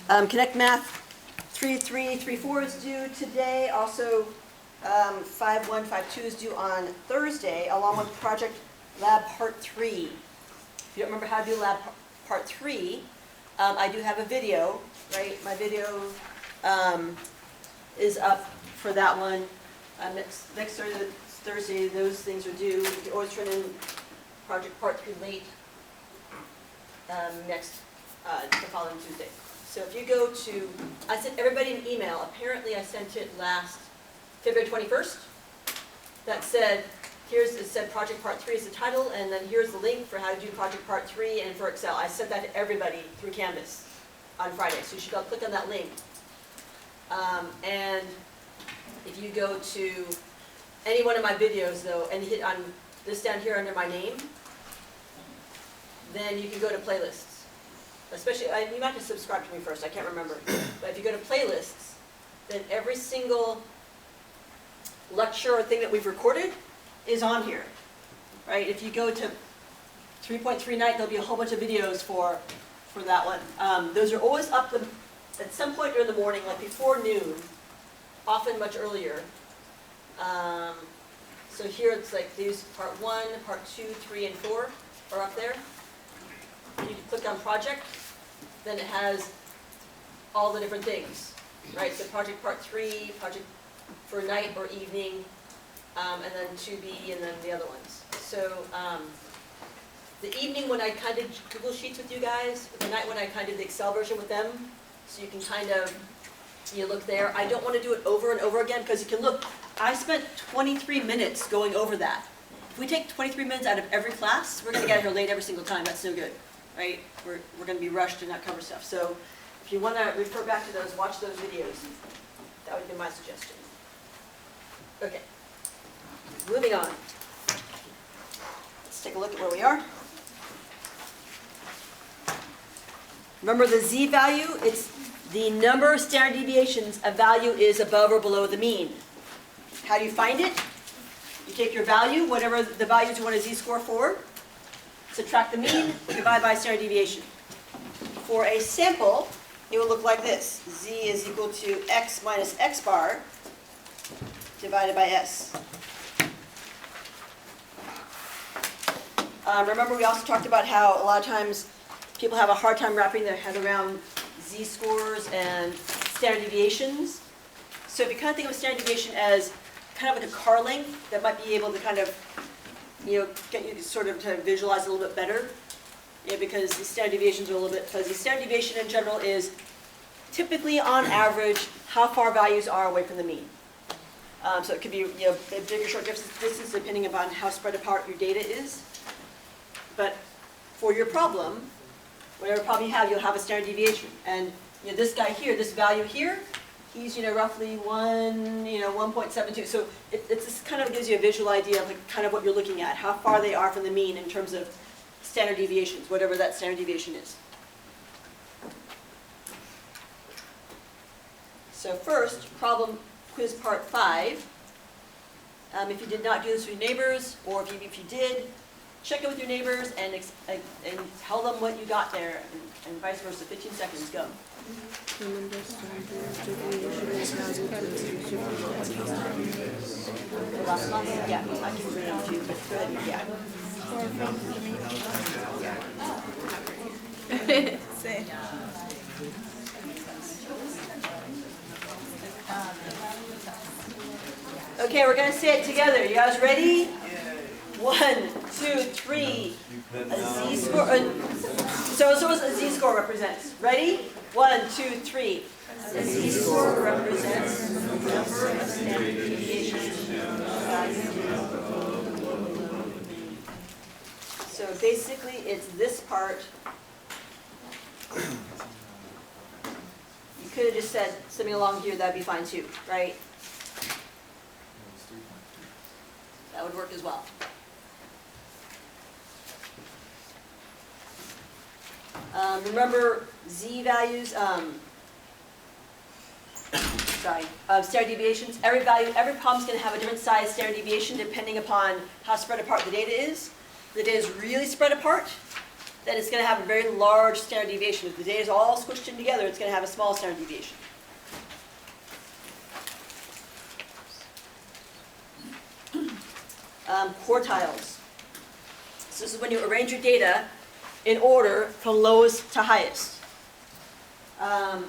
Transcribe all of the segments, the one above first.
Connect Math 3334 is due today. Also, 5152 is due on Thursday, along with Project Lab Part 3. If you don't remember how to do Lab Part 3, I do have a video, right? My video is up for that one. Next Thursday, those things are due. You can always turn in Project Part 3 late the following Tuesday. So if you go to, I sent everybody an email. Apparently I sent it last February 21st. That said, it said Project Part 3 is the title, and then here's the link for how to do Project Part 3 and for Excel. I sent that to everybody through Canvas on Friday, so you should go click on that link. And if you go to any one of my videos, though, and hit on this down here under my name, then you can go to playlists. Especially, you might have to subscribe to me first, I can't remember. But if you go to playlists, then every single lecture or thing that we've recorded is on here, right? If you go to 3.3 night, there'll be a whole bunch of videos for that one. Those are always up at some point during the morning, like before noon, often much earlier. So here it's like these part 1, part 2, 3, and 4 are up there. You click on project, then it has all the different things, right? So project part 3, project for night or evening, and then 2B, and then the other ones. So the evening when I kind of Google Sheets with you guys, the night when I kind of did the Excel version with them, so you can kind of look there. I don't want to do it over and over again because you can look. I spent 23 minutes going over that. If we take 23 minutes out of every class, we're going to get here late every single time. That's no good, right? We're going to be rushed and not cover stuff. So if you want to refer back to those, watch those videos. That would be my suggestion. Okay, moving on. Let's take a look at where we are. Remember the z value? It's the number of standard deviations a value is above or below the mean. How do you find it? You take your value, whatever the values you want a z-score for, subtract the mean, divide by standard deviation. For a sample, it will look like this. Z is equal to x minus x bar divided by s. Remember we also talked about how a lot of times people have a hard time wrapping their head around z-scores and standard deviations. So if you kind of think of a standard deviation as kind of like a car length that might be able to kind of, get you sort of to visualize a little bit better, because the standard deviations are a little bit fuzzy. Standard deviation in general is typically, on average, how far values are away from the mean. So it could be, a big or short distance depending upon how spread apart your data is. But for your problem, whatever problem you have, you'll have a standard deviation. And this guy here, this value here, he's roughly 1.72. So it just kind of gives you a visual idea of kind of what you're looking at, how far they are from the mean in terms of standard deviations, whatever that standard deviation is. So first, problem quiz part 5. If you did not do this with your neighbors, or if you did, check it with your neighbors and tell them what you got there, and vice versa. 15 seconds, go. The last one? Yeah, I can read it to you, but go ahead. Yeah. Okay, we're going to say it together. You guys ready? 1, 2, 3. A z-score. So what a z-score represents. Ready? 1, 2, 3. A z-score represents the number of standard deviations. So basically, it's this part. You could have just said something along here. That'd be fine too, right? That would work as well. Remember z values, standard deviations. Every problem is going to have a different size standard deviation depending upon how spread apart the data is. If the data is really spread apart, then it's going to have a very large standard deviation. If the data is all squished in together, it's going to have a small standard deviation. Quartiles. So this is when you arrange your data in order from lowest to highest. And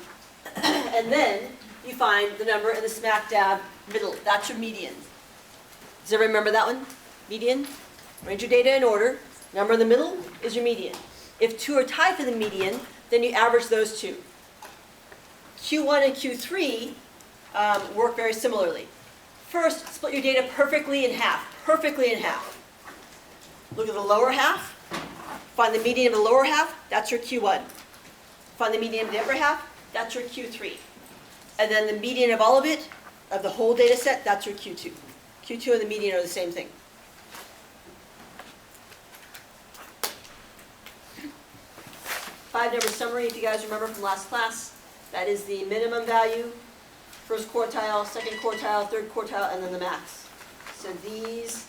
then you find the number in the smack dab middle. That's your median. Does everyone remember that one? Median? Arrange your data in order. Number in the middle is your median. If two are tied for the median, then you average those two. Q1 and Q3 work very similarly. First, split your data perfectly in half. Perfectly in half. Look at the lower half. Find the median of the lower half. That's your Q1. Find the median of the upper half. That's your Q3. And then the median of all of it, of the whole data set, that's your Q2. Q2 and the median are the same thing. Five-number summary, if you guys remember from last class, that is the minimum value, first quartile, second quartile, third quartile, and then the max. So these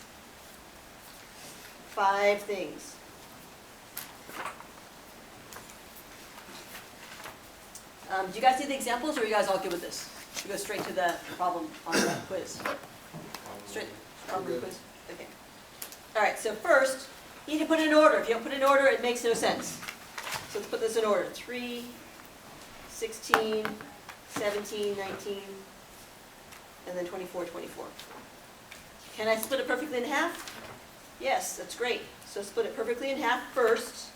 5 things. Do you guys see the examples, or are you guys all good with this? We go straight to the problem on the quiz. Straight problem on the quiz. Okay. All right. So first, you need to put it in order. If you don't put it in order, it makes no sense. So let's put this in order. 3, 16, 17, 19, and then 24, 24. Can I split it perfectly in half? Yes, that's great. So split it perfectly in half first.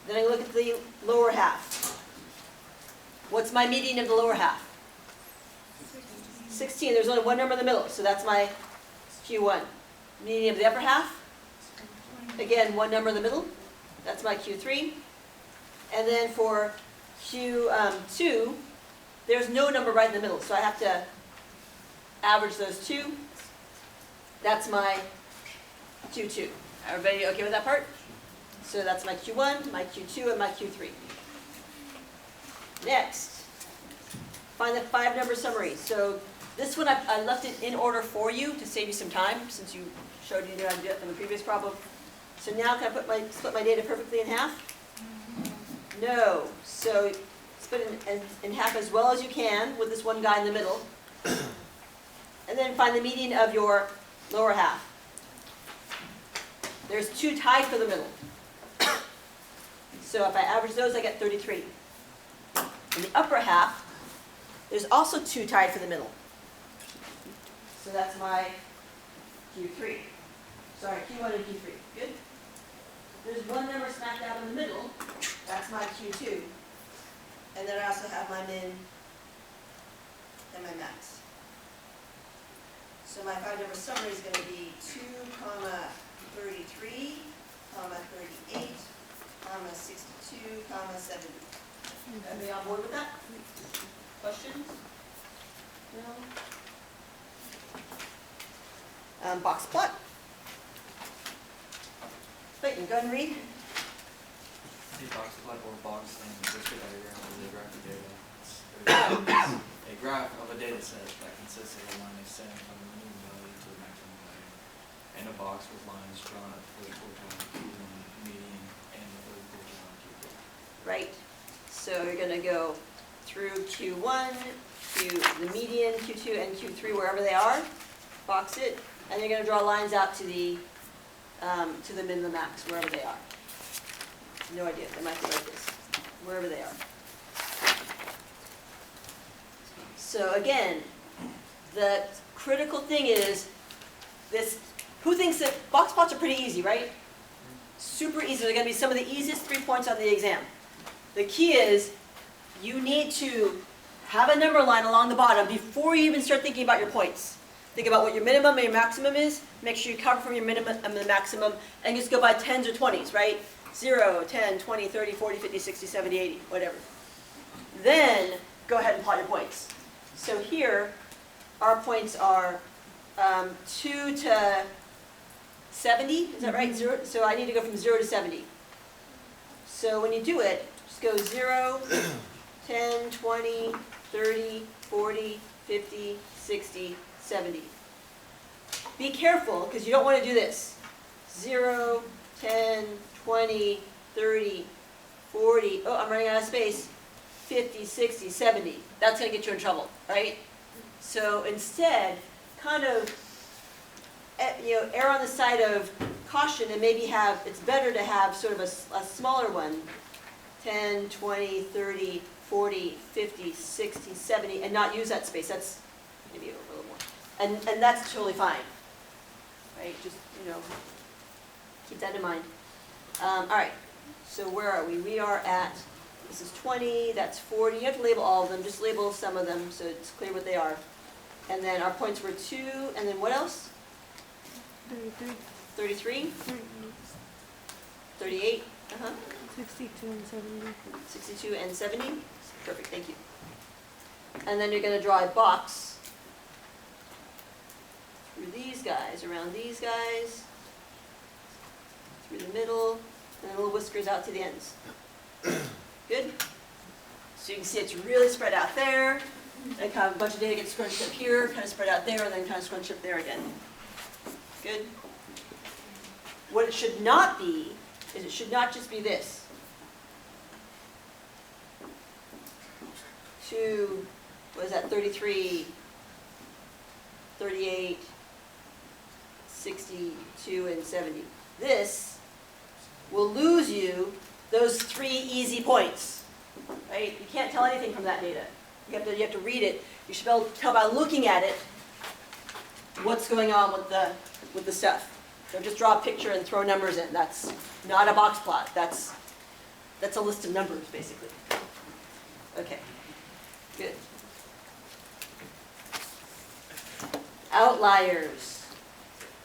Then I look at the lower half. What's my median of the lower half? 16. There's only one number in the middle, so that's my Q1. Median of the upper half? Again, one number in the middle. That's my Q3. And then for Q2, there's no number right in the middle, so I have to average those two. That's my Q2. Everybody okay with that part? So that's my Q1, my Q2, and my Q3. Next, find the 5-number summary. So this one, I left it in order for you to save you some time, since you showed you how to do it from the previous problem. So now can I split my data perfectly in half? No. So split it in half as well as you can with this one guy in the middle. And then find the median of your lower half. There's 2 tied for the middle. So if I average those, I get 33. In the upper half, there's also 2 tied for the middle. So that's my Q3. Sorry, Q1 and Q3. Good? There's one number smack dab in the middle. That's my Q2. And then I also have my min and my max. So my 5-number summary is going to be 2, 33, 38, 62, 70. Everybody on board with that? Questions? No? Box plot. Clayton, go ahead and read. A box plot or box and district diagram of the graphic data. A graph of a data set that consists of a line extending from the minimum value to the maximum value, and a box with lines drawn at the first quartile, Q1, median, and the third quartile, Q2. Right. So you're going to go through Q1, to the median, Q2, and Q3, wherever they are. Box it, and you're going to draw lines out to the min and the max, wherever they are. No idea. They might be like this, wherever they are. So again, the critical thing is this. Who thinks that box plots are pretty easy, right? Super easy. They're going to be some of the easiest 3 points on the exam. The key is you need to have a number line along the bottom before you even start thinking about your points. Think about what your minimum and your maximum is. Make sure you cover from your minimum and the maximum, and just go by 10s or 20s, right? 0, 10, 20, 30, 40, 50, 60, 70, 80, whatever. Then go ahead and plot your points. So here, our points are 2 to 70, is that right? 0. So I need to go from 0 to 70. So when you do it, just go 0, 10, 20, 30, 40, 50, 60, 70. Be careful, because you don't want to do this. 0, 10, 20, 30, 40, oh, I'm running out of space, 50, 60, 70. That's gonna get you in trouble, right? So instead, kind of, err on the side of caution and maybe have, it's better to have sort of a smaller one, 10, 20, 30, 40, 50, 60, 70, and not use that space. That's maybe a little more. And that's totally fine, right? Just, keep that in mind. All right, so where are we? We are at, this is 20, that's 40. You have to label all of them, just label some of them so it's clear what they are. And then our points were 2, and then what else? 33, 33, 38, 38, 62, and 70. 62, and 70. Perfect, thank you. And then you're going to draw a box through these guys, around these guys, through the middle, and then little whiskers out to the ends. Good? So you can see it's really spread out there, and kind of a bunch of data gets scrunched up here, kind of spread out there, and then kind of scrunched up there again. Good? What it should not be is it should not just be this. 2, what is that, 33, 38, 62, and 70. This will lose you those 3 easy points, right? You can't tell anything from that data. You have to read it. You should be able to tell by looking at it what's going on with the stuff. Don't just draw a picture and throw numbers in. That's not a box plot. That's a list of numbers, basically. Okay, good. Outliers.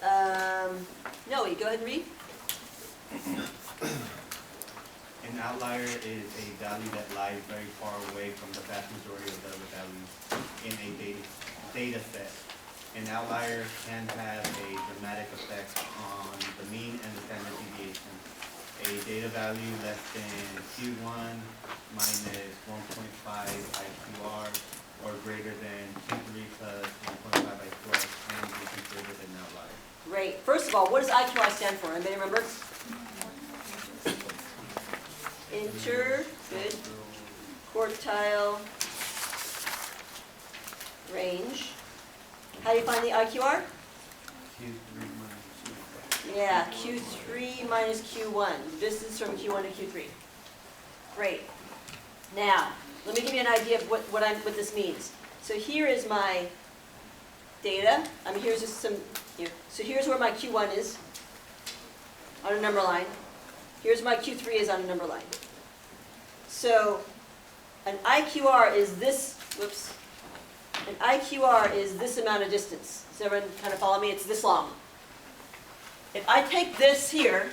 Noe, go ahead and read. An outlier is a value that lies very far away from the vast majority of the other values in a data set. An outlier can have a dramatic effect on the mean and the standard deviation. A data value less than Q1 minus 1.5 IQR or greater than Q3 plus 1.5 IQR can be considered an outlier. Great. First of all, what does IQI stand for? Anybody remember? Good. Quartile range. How do you find the IQR? Q3 minus Q4. Yeah, Q3 minus Q1. This is from Q1 to Q3. Great. Now, let me give you an idea of what this means. So here is my data. Here's just some. So here's where my Q1 is on a number line. Here's my Q3 is on a number line. So an IQR is this. Whoops. An IQR is this amount of distance. Does everyone kind of follow me? It's this long. If I take this here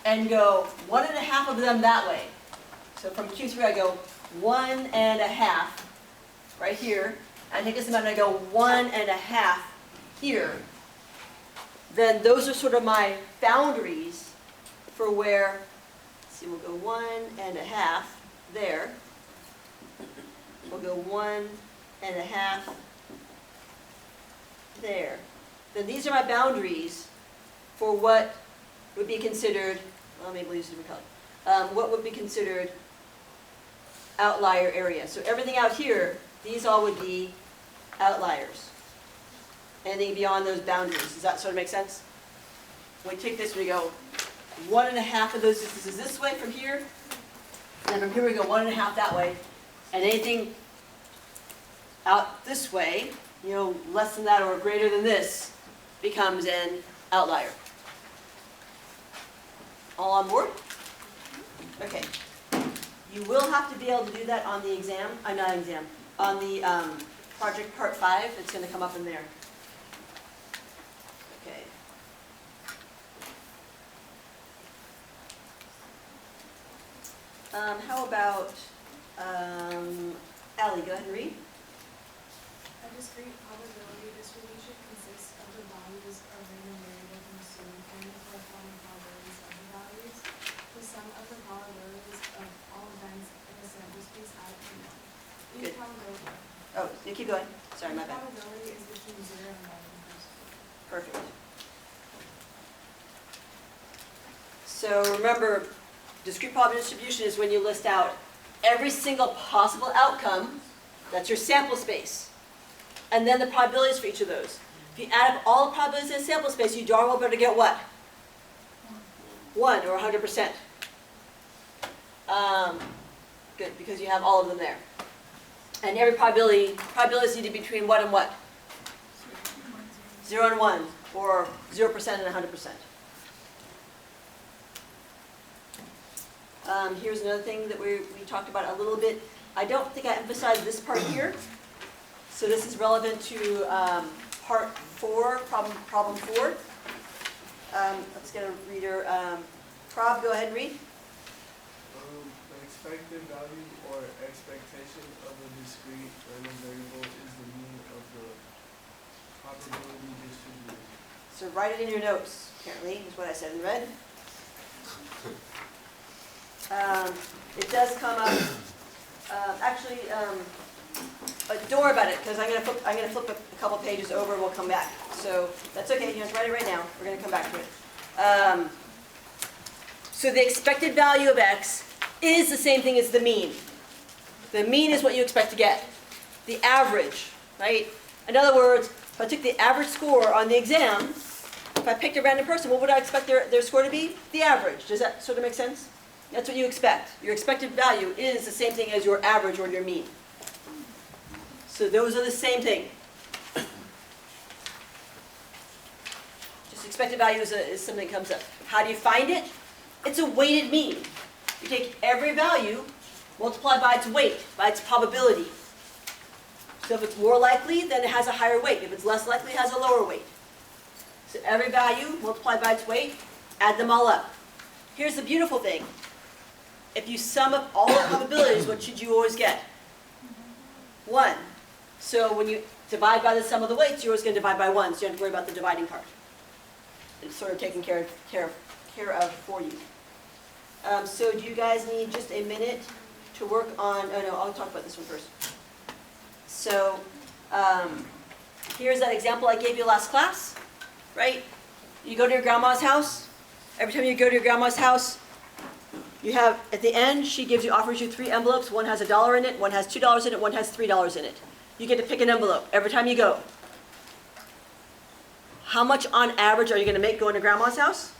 and go 1.5 of them that way, so from Q3 I go 1.5 right here, I take this amount and I go 1.5 here, then those are sort of my boundaries for where, let's see, we'll go 1.5 there. We'll go 1.5 there. Then these are my boundaries for what would be considered, well, maybe we'll use a different color, what would be considered outlier area. So everything out here, these all would be outliers. Anything beyond those boundaries. Does that sort of make sense? When we take this, we go 1.5 of those distances this way from here, and then from here we go 1.5 that way, and anything out this way, less than that or greater than this, becomes an outlier. All on board? Okay. You will have to be able to do that on the exam, not exam, on the project part 5. It's going to come up in there. Okay. How about, Allie, go ahead and read. A discrete probability distribution consists of the values of random variables and assumed and the corresponding probabilities of the values. The sum of the probabilities of all events in a sample space out to 1. Each Good. probability. Oh, you keep going. Sorry, my Each bad. probability is between 0 and 1. Perfect. So remember, discrete probability distribution is when you list out every single possible outcome, that's your sample space, and then the probabilities for each of those. If you add up all the probabilities in a sample space, you darn well better get what? 1 or 100%. Good, because you have all of them there. And every probabilities need to be between what and what? 0 and 1, or 0% and 100%. Here's another thing that we talked about a little bit. I don't think I emphasized this part here. So this is relevant to part 4, problem 4. Let's get a reader. Prob, go ahead and read. The expected value or expectation of a discrete random variable is the mean of the probability distribution. So write it in your notes, apparently, is what I said in red. It does come up, actually, don't worry about it, because I'm going to flip a couple pages over and we'll come back. So that's okay, you have to write it right now. We're going to come back to it. So the expected value of x is the same thing as the mean. The mean is what you expect to get. The average, right? In other words, if I took the average score on the exam, if I picked a random person, what would I expect their score to be? The average. Does that sort of make sense? That's what you expect. Your expected value is the same thing as your average or your mean. So those are the same thing. Just expected value is something that comes up. How do you find it? It's a weighted mean. You take every value, multiply by its weight, by its probability. So if it's more likely, then it has a higher weight. If it's less likely, it has a lower weight. So every value multiplied by its weight, add them all up. Here's the beautiful thing. If you sum up all the probabilities, what should you always get? 1. So when you divide by the sum of the weights, you're always going to divide by 1, so you don't have to worry about the dividing part. It's sort of taken care of for you. So do you guys need just a minute to work on, oh no, I'll talk about this one first. So here's that example I gave you last class, right? You go to your grandma's house. Every time you go to your grandma's house, you have, at the end, she offers you 3 envelopes. One has $1 in it, one has $2 in it, one has $3 in it. You get to pick an envelope every time you go. How much on average are you going to make going to grandma's house?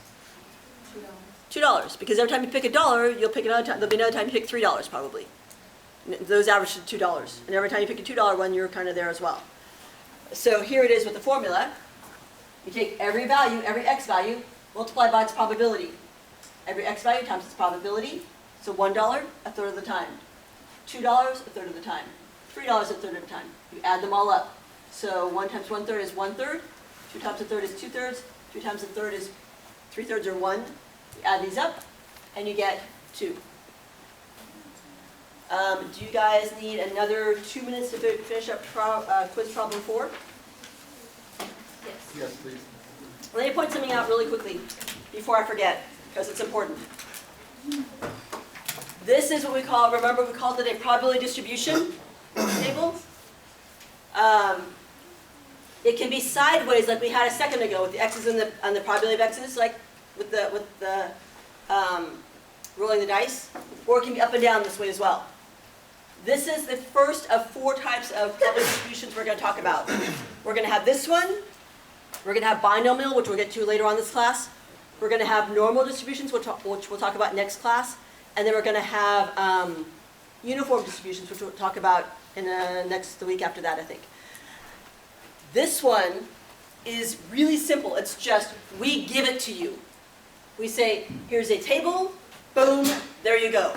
$2. Because every time you pick $1, you'll pick another time. There'll be another time you pick $3 probably. Those average to $2. And every time you pick a $2 one, you're kind of there as well. So here it is with the formula. You take every value, every x value, multiply by its probability. Every x value times its probability. So $1, a third of the time. $2, a third of the time. $3, a third of the time. You add them all up. So 1 times 1/3 is 1/3. 2 times a third is 2/3. 3 times a third is 3/3 or 1. You add these up, and you get 2. Do you guys need another 2 minutes to finish up quiz problem 4? Yes. Yes, please. Let me point something out really quickly before I forget, because it's important. This is what we call, remember we called it a probability distribution table? It can be sideways like we had a second ago with the x's and the probability of x's, like with the rolling the dice, or it can be up and down this way as well. This is the first of 4 types of probability distributions we're going to talk about. We're going to have this one. We're going to have binomial, which we'll get to later on this class. We're going to have normal distributions, which we'll talk about next class. And then we're going to have uniform distributions, which we'll talk about in the week after that, I think. This one is really simple. It's just, we give it to you. We say, here's a table, boom, there you go.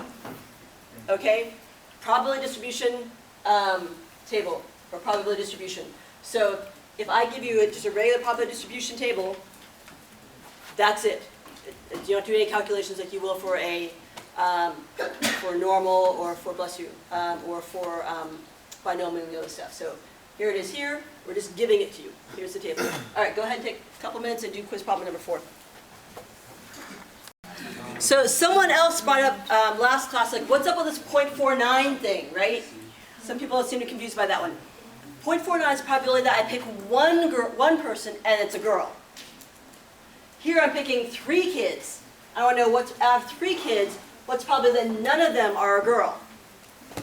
Okay? Probability distribution table, or probability distribution. So if I give you just a regular probability distribution table, that's it. You don't do any calculations like you will for a for normal or for, bless you, or for binomial and the other stuff. So here it is here. We're just giving it to you. Here's the table. All right, go ahead and take a couple minutes and do quiz problem number 4. So someone else brought up last class, like, what's up with this 0.49 thing, right? Some people seem to be confused by that one. 0.49 is the probability that I pick one person and it's a girl. Here I'm picking 3 kids I want to know what's, out of 3 kids, what's probably that none of them are a girl.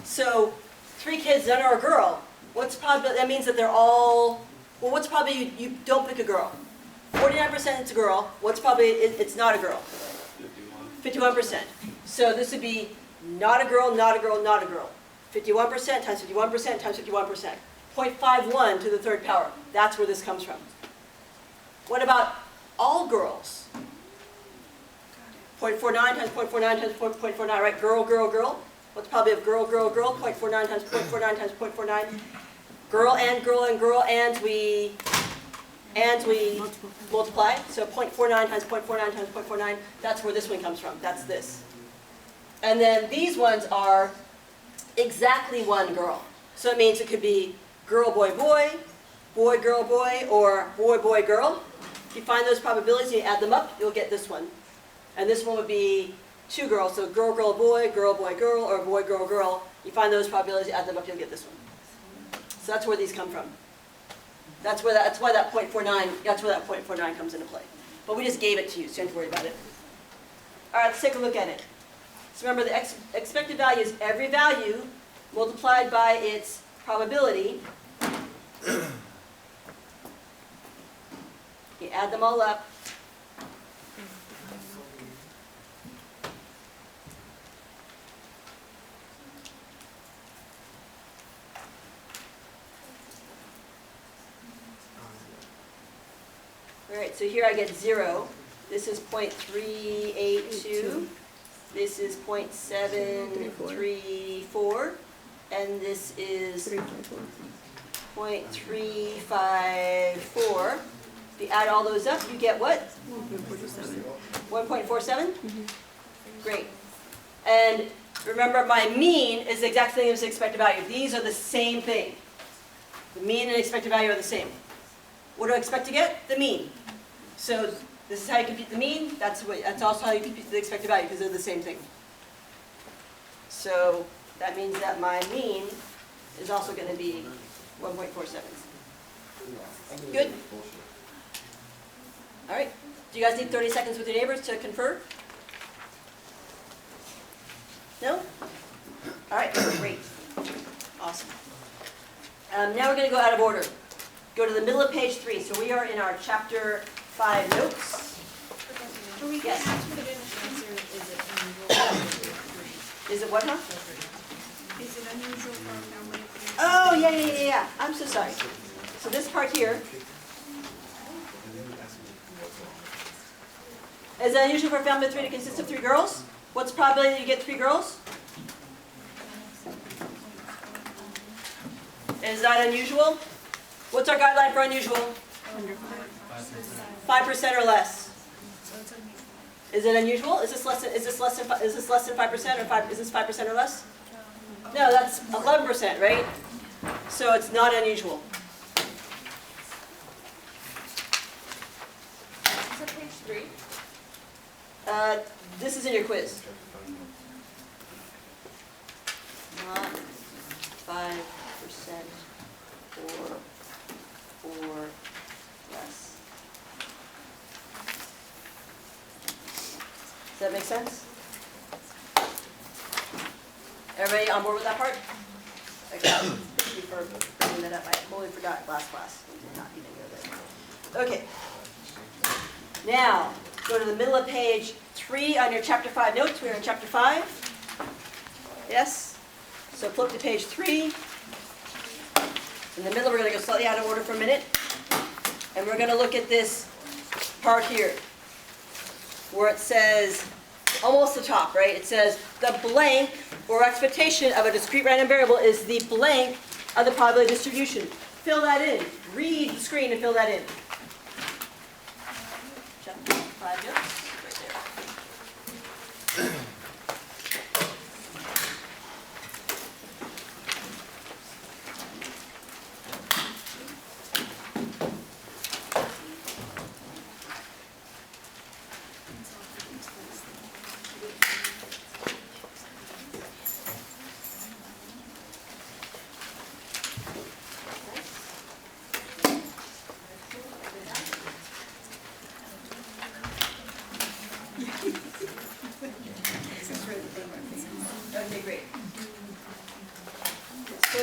So 3 kids, none are a girl. What's probably, that means that they're all, well, what's probably you don't pick a girl. 49% it's a girl. What's probably it's not a girl? 51%. So this would be not a girl, not a girl, not a girl. 51% times 51% times 51%. 0.51 to the 3rd power. That's where this comes from. What about all girls? 0.49 times 0.49 times 0.49, right? Girl, girl, girl. What's probably of girl, girl, girl? 0.49 times 0.49 times 0.49. Girl and girl and girl, and we multiply. So 0.49 times 0.49 times 0.49, that's where this one comes from. That's this. And then these ones are exactly 1 girl. So it means it could be girl, boy, boy, boy, girl, boy, or boy, boy, girl. If you find those probabilities and you add them up, you'll get this one. And this one would be 2 girls. So girl, girl, boy, girl, or boy, girl. You find those probabilities, you add them up, you'll get this one. So that's where these come from. That's why that 0.49, that's where that 0.49 comes into play. But we just gave it to you, so you don't have to worry about it. All right, let's take a look at it. So remember, the expected value is every value multiplied by its probability. You add them all up. All right, so here I get 0. This is 0.382. This is 0.734. And this is 0.354. If you add all those up, you get what? 1.47? Great. And remember, my mean is the exact thing as the expected value. These are the same thing. The mean and expected value are the same. What do I expect to get? The mean. So this is how you compute the mean. That's also how you compute the expected value, because they're the same thing. So that means that my mean is also going to be 1.47. Good? All right. Do you guys need 30 seconds with your neighbors to confer? No? All right, great. Awesome. Now we're going to go out of order. Go to the middle of page 3. So we are in our chapter 5 notes. Yes? Is it what, huh? Is it unusual for a family? Oh, yeah. I'm so sorry. So this part here. Is it unusual for a family of 3 to consist of 3 girls? What's the probability that you get 3 girls? Is that unusual? What's our guideline for unusual? 5% or less. Is it unusual? Is this less than 5% or 5? Is this 5% or less? No, that's 11%, right? So it's not unusual. Is it page 3? This is in your quiz. Not 5% or less. Does that make sense? Everybody on board with that part? Okay. Thank you for bringing that up. I totally forgot last class. We did not even go there. Okay. Now, go to the middle of page 3 on your chapter 5 notes. We're in chapter 5. Yes? So flip to page 3. In the middle, we're going to go slightly out of order for a minute. And we're going to look at this part here, where it says, almost the top, right? It says the blank, or expectation of a discrete random variable, is the blank of the probability distribution. Fill that in. Read the screen and fill that in. Chapter 5 notes, right there.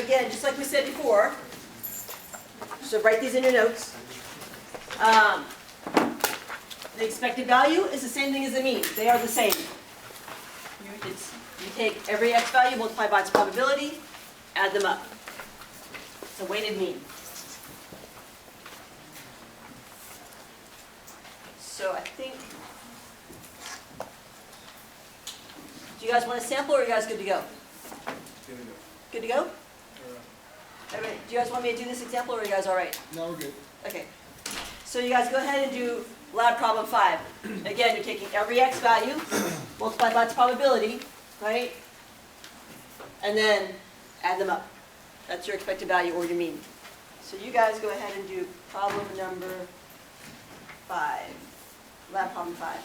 again, just like we said before, so write these in your notes. The expected value is the same thing as the mean. They are the same. You take every x value, multiply by its probability, add them up. It's a weighted mean. So I think, do you guys want a sample or are you guys good to go? Here we go. Good to go? Everybody, do you guys want me to do this example or are you guys all right? No, we're good. Okay. So you guys go ahead and do lab problem 5. Again, you're taking every x value, multiply by its probability, right? And then add them up. That's your expected value or your mean. So you guys go ahead and do problem number 5. Lab problem 5.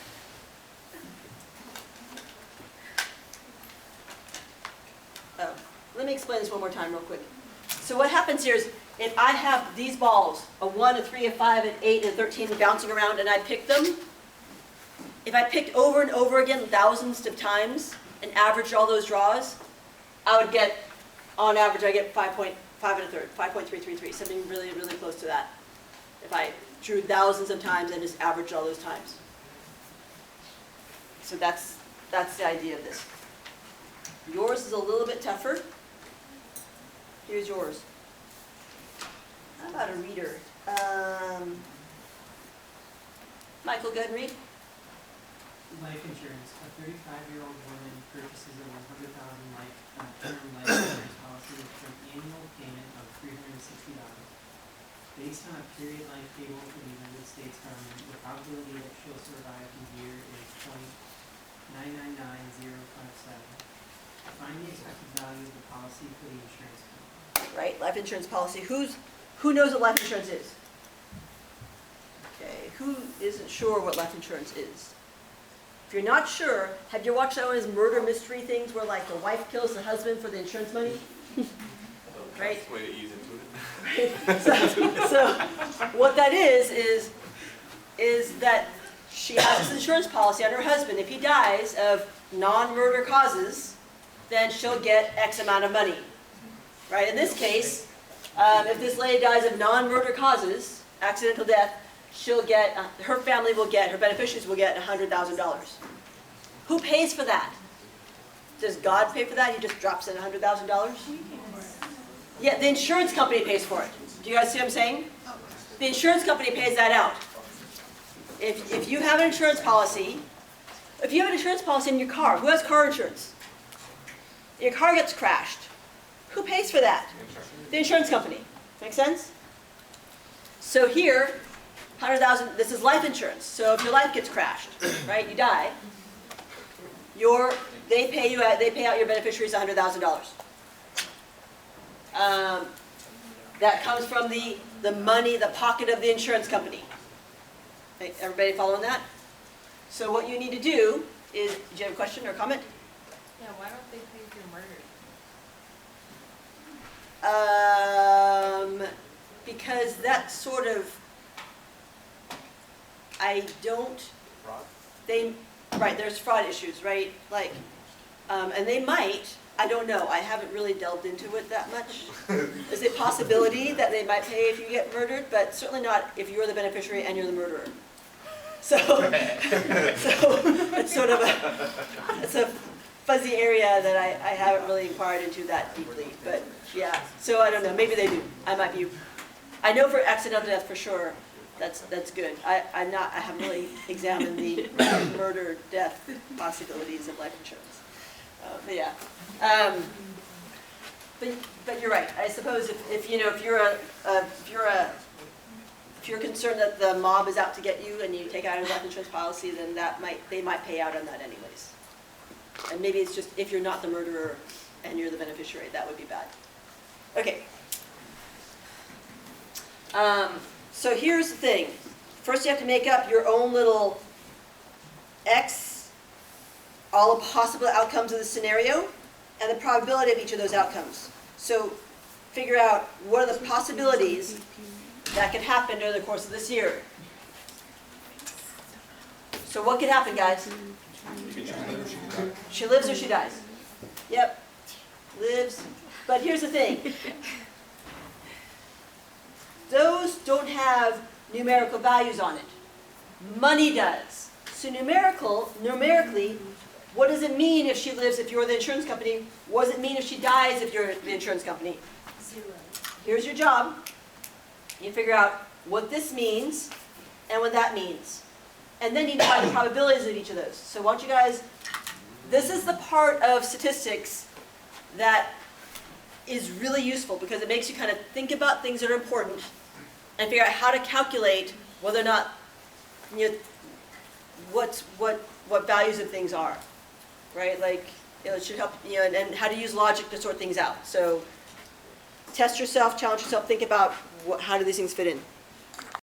Oh, let me explain this one more time real quick. So what happens here is, if I have these balls, a 1, a 3, a 5, an 8, and a 13 bouncing around, and I pick them, if I picked over and over again thousands of times and averaged all those draws, I would get, on average, I get 5.5 and a third, 5.333, something really, really close to that. If I drew thousands of times and just averaged all those times. So that's the idea of this. Yours is a little bit tougher. Here's yours. How about a reader? Michael, go ahead and read. Life insurance. A 35-year-old woman purchases a $100,000 term life insurance policy with an annual payment of $360. Based on a period life table for the United States government, the probability that she'll survive the year is 0.999057. Find the expected value of the policy for the insurance company. Right, life insurance policy. Who knows what life insurance is? Okay, who isn't sure what life insurance is? If you're not sure, have you watched one of those murder mystery things where like the wife kills the husband for the insurance money? Right? Way to ease into it. Right? So what that is that she has this insurance policy on her husband. If he dies of non-murder causes, then she'll get X amount of money. Right? In this case, if this lady dies of non-murder causes, accidental death, she'll get, her family will get, her beneficiaries will get $100,000. Who pays for that? Does God pay for that? He just drops in $100,000? Yeah, the insurance company pays for it. Do you guys see what I'm saying? The insurance company pays that out. If you have an insurance policy, if you have an insurance policy in your car, who has car insurance? Your car gets crashed. Who pays for that? The insurance company. Make sense? So here, 100,000. This is life insurance. So if your life gets crashed, right, you die, they pay out your beneficiaries $100,000. That comes from the money, the pocket of the insurance company. Okay, everybody following that? So what you need to do is, did you have a question or comment? Yeah, why don't they pay if you're murdered? Because that sort of, right, there's fraud issues, right? Like, and they might, I don't know, I haven't really delved into it that much. There's a possibility that they might pay if you get murdered, but certainly not if you're the beneficiary and you're the murderer. So it's sort of it's a fuzzy area that I haven't really inquired into that deeply, but yeah, so I don't know, maybe they do. I know for accidental death for sure, that's good. I haven't really examined the murder death possibilities of life insurance. But yeah, but you're right. I suppose if you're concerned that the mob is out to get you and you take out a life insurance policy, then they might pay out on that anyways. And maybe it's just if you're not the murderer and you're the beneficiary, that would be bad. Okay. So here's the thing. First you have to make up your own little X, all the possible outcomes of the scenario, and the probability of each of those outcomes. So figure out what are the possibilities that could happen during the course of this year. So what could happen, guys? She lives or she dies? Yep. Lives But here's the thing. Those don't have numerical values on it. Money does. So numerically, what does it mean if you're the insurance company? What does it mean if she dies if you're the insurance company? 0. Here's your job. You figure out what this means and what that means. And then you find the probabilities of each of those. So I want you guys, this is the part of statistics that is really useful because it makes you kind of think about things that are important and figure out how to calculate whether or not, what values of things are, right? Like, it should help, and how to use logic to sort things out. So test yourself, challenge yourself, think about how do these things fit in.